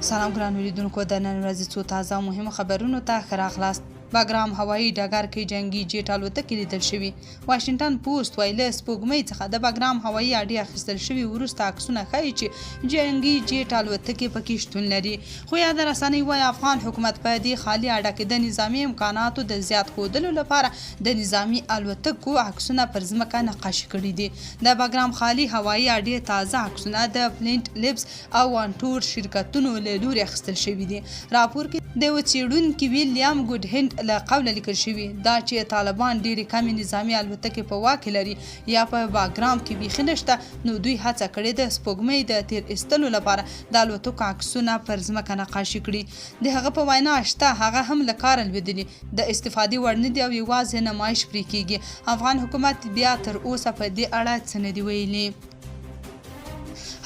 سلام ګرانو لیدونکو، د نن ورځې څو تازه او مهمو خبرونو ته ښه راغلاست. باګرام هوایي ډګر کې جنگي جیټ الوتکې لیدل شوي. واشنګټن پوسټ وایي له سپوږمۍ څخه د باګرام هوایي اډې اخیستل شوي وروسته عکسونه ښیي چې جنگي جیټ الوتکې پکې شتون لري. خو یاده رسنۍ وایي افغان حکومت په دې خالي اډه کې د نظامي امکاناتو د زیات ښودلو لپاره د نظامي الوتکو عکسونه پر ځمکه نقاشي کړي دي. د باګرام خالي هوایي اډې تازه عکسونه د پلینټ لیبس او وانټور شرکتونو له لوري اخیستل شوي دي. راپور کې د یو څېړونکي ویلیام ګوډهینډ له قوله لیکل شوي دا چې طالبان ډېرې کمې نظامي الوتکې په واک کې لري یا په باګرام کې بیخي نشته، نو دوی هڅه کړې د سپوږمۍ د تیر ایستلو لپاره د الوتکو عکسونه پر ځمکه نقاشي کړي. د هغه په وینا شته هغه هم له کاره لوېدلي د استفادې وړ نه دي او یوازې نمایش پرې کېږي. افغان حکومت بیا تر اوسه په دې اړه څه نه دي ویلي.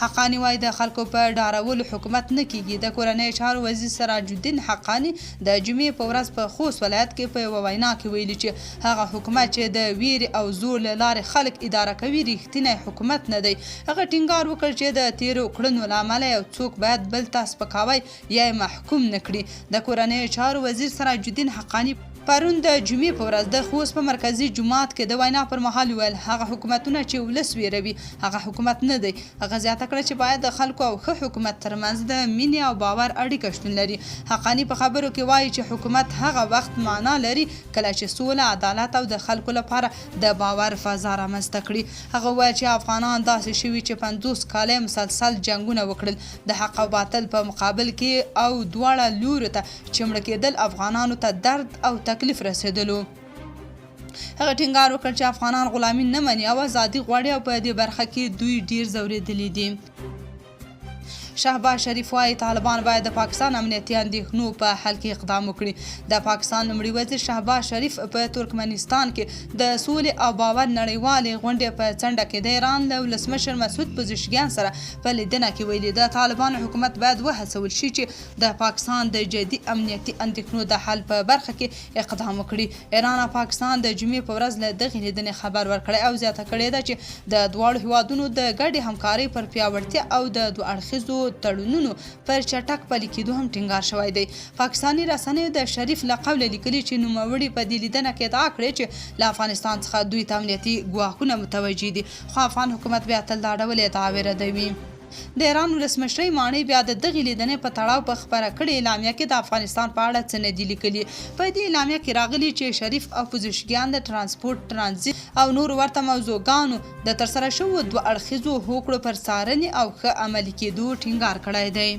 حقانی وایي د خلکو په ډارولو حکومت نه کیږي. د کورنۍ چارو وزیر سراج الدین حقانی د جمعې په ورځ په خوست ولایت کې په یوه وینا کې ویلي چې هغه حکومت چې د ویرې او زور له لارې خلک اداره کوي رښتینی حکومت نه دی. هغه ټینګار وکړ چې د تیرو کړنو له امله یو څوک باید بل ته سپکاوی یا محکوم نه کړي. د کورنۍ چارو وزیر سراج الدین حقانی پرون د جمعې په ورځ د خوست په مرکزي جومات کې د وینا پر مهال ویل هغه حکومتونه چې ولس ویروي هغه حکومت نه دی. هغه زیاته کړه چې باید د خلکو او ښه حکومت ترمنځ د مینې او باور اړیکه شتون لري. حقانی په خبرو کې وایي چې حکومت هغه وخت معنا لري کله چې سوله، عدالت او د خلکو لپاره د باور فضا رامنځته کړي. هغه وایي چې افغانان داسې شوي چې 50 کاله مسلسل جنګونه وکړل د حق او باطل په مقابل کې او دواړه لورو ته چې مړه کېدل افغانانو ته درد او تکلیف رسیدلو. هغه ټینګار وکړ چې افغانان غلامي نه مني او ازادي غواړي او په دې برخه کې دوی ډیر ځورېدلي دي. شهباز شریف وایي طالبان باید د پاکستان امنیتي اندېښنو په حل کې اقدام وکړي. د پاکستان لومړي وزیر شهباز شریف په ترکمنستان کې د سولې او باور نړیوالې غونډې په څنډه کې د ایران له ولسمشر مسعود پزشکیان سره په لیدنه کې ویلي د طالبانو حکومت باید وهڅول شي چې د پاکستان د جدي امنیتي اندېښنو د حل په برخه کې اقدام وکړي. ایران او پاکستان د جمعې په ورځ له دغې لیدنې خبر ورکړی او زیاته کړې ده چې د دواړو هیوادونو د ګډې همکارۍ پر پیاوړتیا او د دوه اړخیزو تړونونو پر چټک پلي کېدو هم ټینګار شوی دی. پاکستاني رسنیو د شریف له قوله لیکلي چې نوموړي په دې لیدنه کې ادعا کړې چې له افغانستان څخه دوی ته امنیتي ګواښونه متوجه دي، خو افغان حکومت بیا تل دا ډول ادعاوې ردوي. د ایران ولسمشرۍ ماڼۍ بیا د دغې لیدنې په تړاو په خپره کړې اعلامیه کې د افغانستان په اړه څه نه دي لیکلي. په دې اعلامیه کې راغلي چې شریف او پزشکیان د ترانسپورت، ترانزیت او نور ورته موضوعګانو د ترسره شوو دوه اړخیزو هوکړو پر څارنې او ښه عملي کېدو ټینګار کړی دی.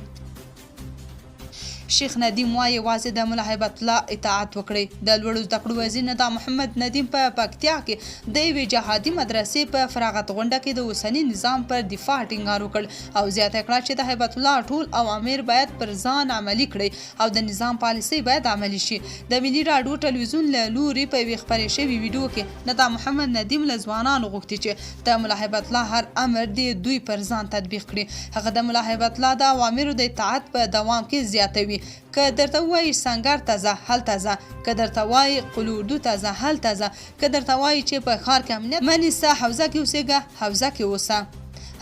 شیخ ندیم وایي یوازې د ملا هیبت الله اطاعت وکړئ. د لوړو زده کړو وزیر ندا محمد ندیم په پکتیا کې د یوې جهادي مدرسې په فراغت غونډه کې د اوسني نظام پر دفاع ټینګار وکړ او زیاته کړه چې د هیبت الله ټول اوامر باید پر ځان عملي کړي او د نظام پالیسۍ باید عملي شي. د ملي راډیو ټلویزیون له لوري په یوې خپرې شوې ویډیو کې ندا محمد ندیم له ځوانانو غوښتي چې د ملا هیبت الله هر امر دې دوی پر ځان تطبیق کړي. هغه د ملا هیبت الله د اوامرو د اطاعت په دوام کې زیاتوي. که درته وایي سنګر ته ځه هلته ځه، که درته وایي قلوردو ته ځه هلته ځه، که درته وایي چې په ښار کې امنیت مه نیسه حوزه کې اوسېږه حوزه کې اوسه.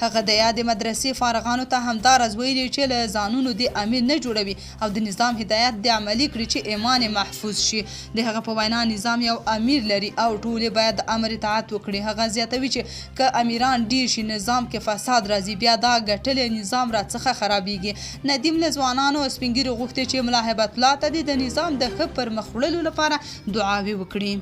هغه د یادې مدرسې فارغانو ته همداراز ویلي چې له ځانونو د امیر نه جوړوي او د نظام هدایت د عملي کړي چې ایمان محفوظ شي. د هغه په وینا نظام یو امیر لري او ټول باید د امر اطاعت وکړي. هغه زیاتوي چې که امیران ډیر شي نظام کې فساد راځي بیا دا ګټلې نظام راڅخه خرابېږي. ندیم له ځوانانو او سپین ږیرو غوښتي چې ملا هیبت الله ته د نظام د ښه پرمخ وړلو لپاره دعاوې وکړي.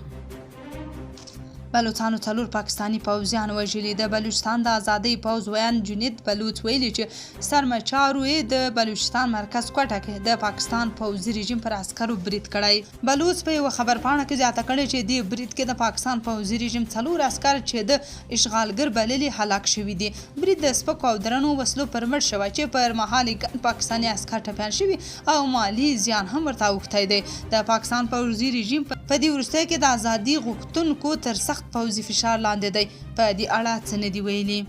بلوچستان 4 پاکستانی پوځیان وژلي. د بلوچستان د ازادۍ پوځ ویان جنید بلوچ ویلي چې سرمچارو یې د بلوچستان مرکز کوټه کې د پاکستان پوځي رژیم پر عسکرو برید کړی. بلوچ په یوه خبرپاڼه کې زیاته کړې چې دې برید کې د پاکستان پوځي رژیم 4 عسکر چې د اشغالګر بللي هلاک شوي دي. برید د سپکو او درنو وسلو پر مټ شوی چې پر مهال ګڼ پاکستاني عسکر ټپیان شوي او مالی زیان هم ورته اوښتی دی. د پاکستان پوځي رژیم په دې وروستیو کې د ازادي غوښتونکو تر سخت پوځي فشار لاندې دی. په دې اړه څه نه دي ویلي.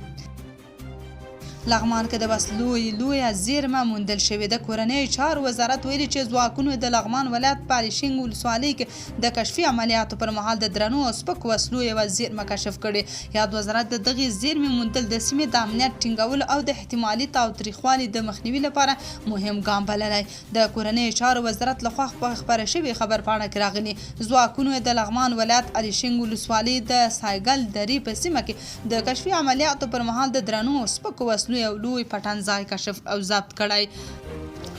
لغمان کې د وسلو لویه زیرمه موندل شوې ده. کورنۍ چارو وزارت ویلي چې ځواکونو د لغمان ولایت په الیشنګ ولسوالۍ کې د کشفي عملیاتو پر مهال د درنو او سپکو وسلو یوه زیرمه کشف کړې. یاد وزارت د دغې زیرمې موندل د سیمې د امنیت ټینګولو او د احتمالي تاوتریخوالي د مخنیوي لپاره مهم ګام بللی. د کورنۍ چارو وزارت لخوا خپره شوې خبرپاڼه کې راغلي ځواکونو د لغمان ولایت الیشنګ ولسوالۍ د سایګل درې په سیمه کې د کشفي عملیاتو پر مهال د درنو او سپکو وسلو یو لوی پټن ځای کشف او ضبط کړی.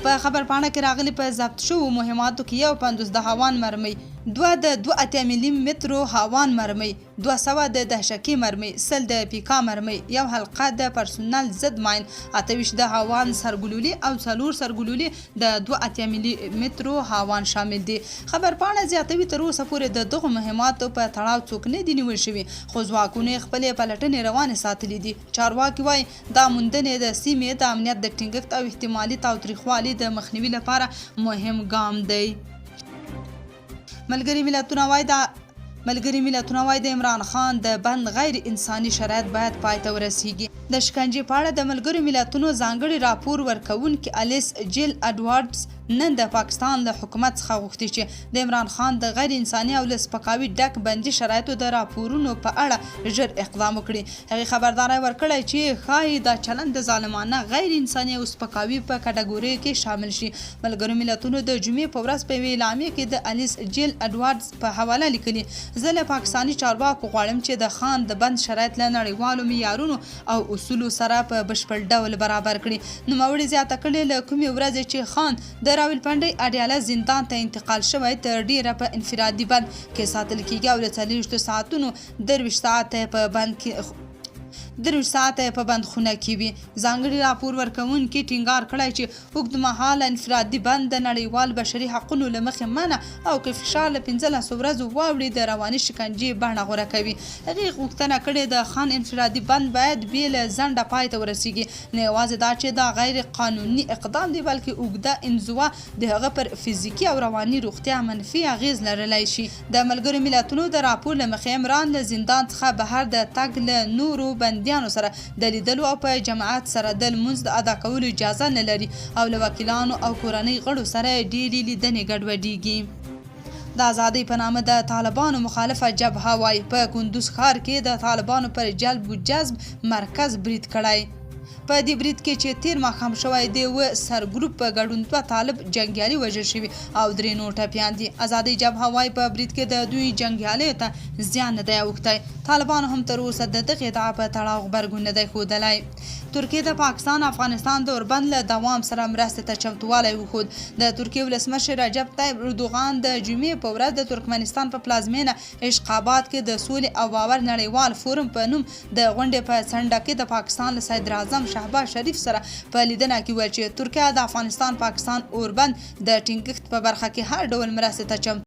په خبرپاڼه کې راغلي په ضبط شوو مهماتو کې 150 د هاوان مرمۍ، 2 د 2 ملي مترو هاوان مرمۍ، 200 د دهشکي مرمۍ، 100 د پیکا مرمۍ، 1 حلقه د پرسونل ضد ماین، 28 د هاوان سرګلولي او 4 سرګلولي د 2 ملي مترو هاوان شامل دي. خبرپاڼه زیاتوي تر اوسه پورې د دغو مهماتو په تړاو څوک نه دي نیول شوي، خو ځواکونو خپلې پلټنې روانې ساتلي دي. چارواکي وایي دا موندنې د سیمې د امنیت د ټینګښت او احتمالي تاوتریخوالي د مخنیوي لپاره مهم ګام دی. ملګري ملتونه وایي د عمران خان د بند غیر انساني شرایط باید پای ته ورسیږي. د شکنجې په اړه د ملګرو ملتونو ځانګړي راپور ورکوونکي الیس جیل اډوارډز نن د پاکستان له حکومت څخه غوښتي چې د عمران خان د غیر انساني او له سپکاوي ډک بندي شرایطو د راپورونو په اړه ژر اقدام وکړي. هغې خبرداری ورکړی چې ښایي دا چلند د ظالمانه غیر انساني او سپکاوي په کټګوریو کې شامل شي. ملګرو ملتونو د جمعې په ورځ په یوې اعلامیې کې د الیس جیل اډوارډز په حواله لیکلي زه له پاکستاني چارواکو غواړم چې د خان د بند شرایط له نړیوالو معیارونو او اصولو سره په بشپړ ډول برابر کړي. نوموړي زیاته کړې له کومې ورځې چې خان د راولپنډۍ اډیاله زندان ته انتقال شوی تر ډیره په انفرادي بند کې ساتل کیږي او له 40 ساعتونو 23 ساعته په بند کې 3 ساعته په بندخونه کې وي. ځانګړي راپور ورکوونکي ټینګار کړی چې اوږدمهاله انفرادي بند د نړیوال بشري حقونو له مخې منع او که فشار له 15 ورځو واوړي د رواني شکنجې بڼه غوره کوي. هغې غوښتنه کړې د خان انفرادي بند باید بې له ځنډه پای ته ورسیږي. نه یوازې دا چې دا غیر قانوني اقدام دی بلکې اوږده انزوا د هغه پر فزیکي او رواني روغتیا منفي اغیز لرلی شي. د ملګرو ملتونو د راپور له مخې عمران له زندان څخه بهر د تګ له نورو بندیانو سره د لیدلو او په جماعت سره د لمونځ د ادا کولو اجازه نه لري او له وکیلانو او کورنۍ غړو سره ډېرې لیدنې ګډوډېږي. د ازادۍ په نامه د طالبانو مخالفه جبهه وایي په کندوز ښار کې د طالبانو پر جلب و جذب مرکز برید کړی. په دې برید کې چې تیر ماښام شوی دی سر ګروپ په ګډون 2 طالب جنګیالي وژل شوي او 3 نور ټپیان دي. ازادۍ جبهه وایي په برید کې د دوی جنګیالیو ته زیان نه دی اوښتی. طالبانو هم تر اوسه د دغې ادعا په تړاو غبرګون نه دی ښودلی. ترکیه د پاکستان افغانستان د اوربند له دوام سره مرستې ته چمتووالی وښود. د ترکیې ولسمشر رجب طیب اردوغان د جمعې په ورځ د ترکمنستان په پلازمینه اشقاباد کې د سولې او باور نړیوال فورم په نوم د غونډې په څنډه کې د پاکستان له صدر اعظم شهباز شریف سره په لیدنه کې ویل چې ترکیه د افغانستان پاکستان اوربند د ټینګښت په برخه کې هر ډول مرستې ته چمتو